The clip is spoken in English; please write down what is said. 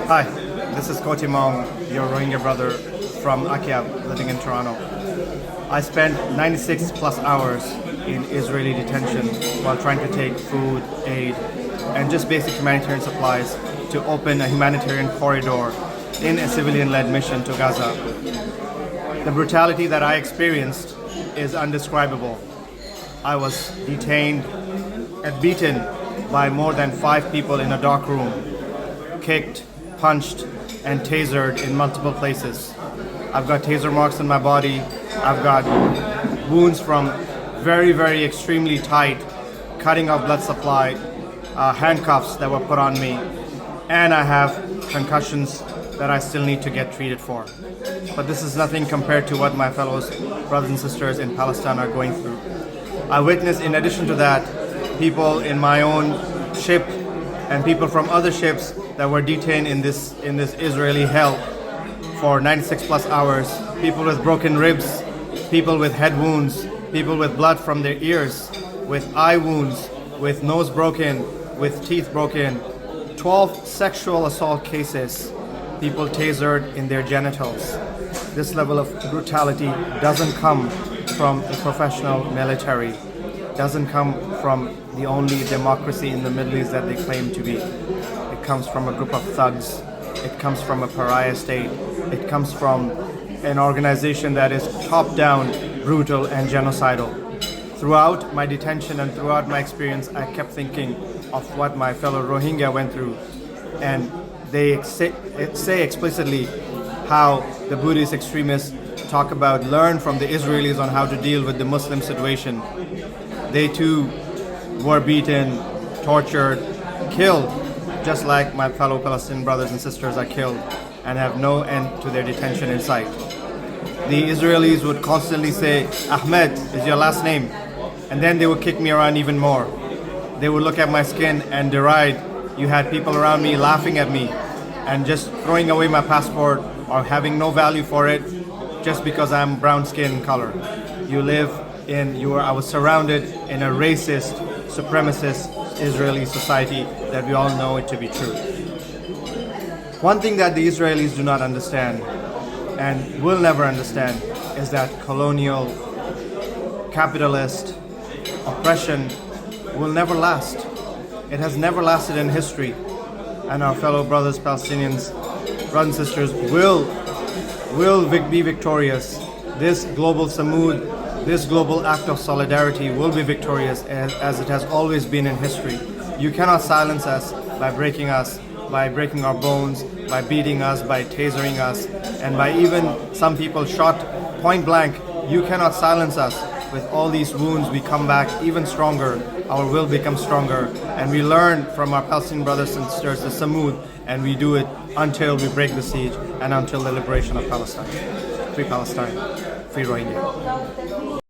Hi, this is Tinmaung, your Rohingya brother from Akyab, living in Toronto. I spent 96 plus hours in Israeli detention while trying to take food, aid, and just basic humanitarian supplies to open a humanitarian corridor in a civilian-led mission to Gaza. The brutality that I experienced is undescribable. I was detained and beaten by more than 5 people in a dark room, kicked, punched, and tasered in multiple places. I've got taser marks on my body. I've got wounds from very extremely tight cutting of blood supply, handcuffs that were put on me, and I have concussions that I still need to get treated for. But this is nothing compared to what my fellow brothers and sisters in Palestine are going through. I witnessed, in addition to that, people in my own ship and people from other ships that were detained in this Israeli hell for 96 plus hours. People with broken ribs, people with head wounds, people with blood from their ears, with eye wounds, with nose broken, with teeth broken, 12 sexual assault cases, people tasered in their genitals. This level of brutality doesn't come from a professional military, doesn't come from the only democracy in the Middle East that they claim to be. It comes from a group of thugs. It comes from a pariah state. It comes from an organization that is top-down, brutal, and genocidal. Throughout my detention and throughout my experience, I kept thinking of what my fellow Rohingya went through. And they say explicitly how the Buddhist extremists talk about learn from the Israelis on how to deal with the Muslim situation. They too were beaten, tortured, killed, just like my fellow Palestinian brothers and sisters are killed and have no end to their detention in sight. The Israelis would constantly say, Ahmed is your last name, and then they would kick me around even more. They would look at my skin and deride. You had people around me laughing at me and just throwing away my passport or having no value for it just because I'm brown skin color. I was surrounded in a racist, supremacist Israeli society that we all know it to be true. One thing that the Israelis do not understand and will never understand is that colonial, capitalist oppression will never last. It has never lasted in history, and our fellow brothers, Palestinians, brothers and sisters, will be victorious. This global samud, this global act of solidarity will be victorious as it has always been in history. You cannot silence us by breaking our bones, by beating us, by tasering us, and by even some people shot point blank. You cannot silence us. With all these wounds, we come back even stronger. Our will becomes stronger, and we learn from our Palestinian brothers and sisters the samud, and we do it until we break the siege and until the liberation of Palestine. Free Palestine, free Rohingya.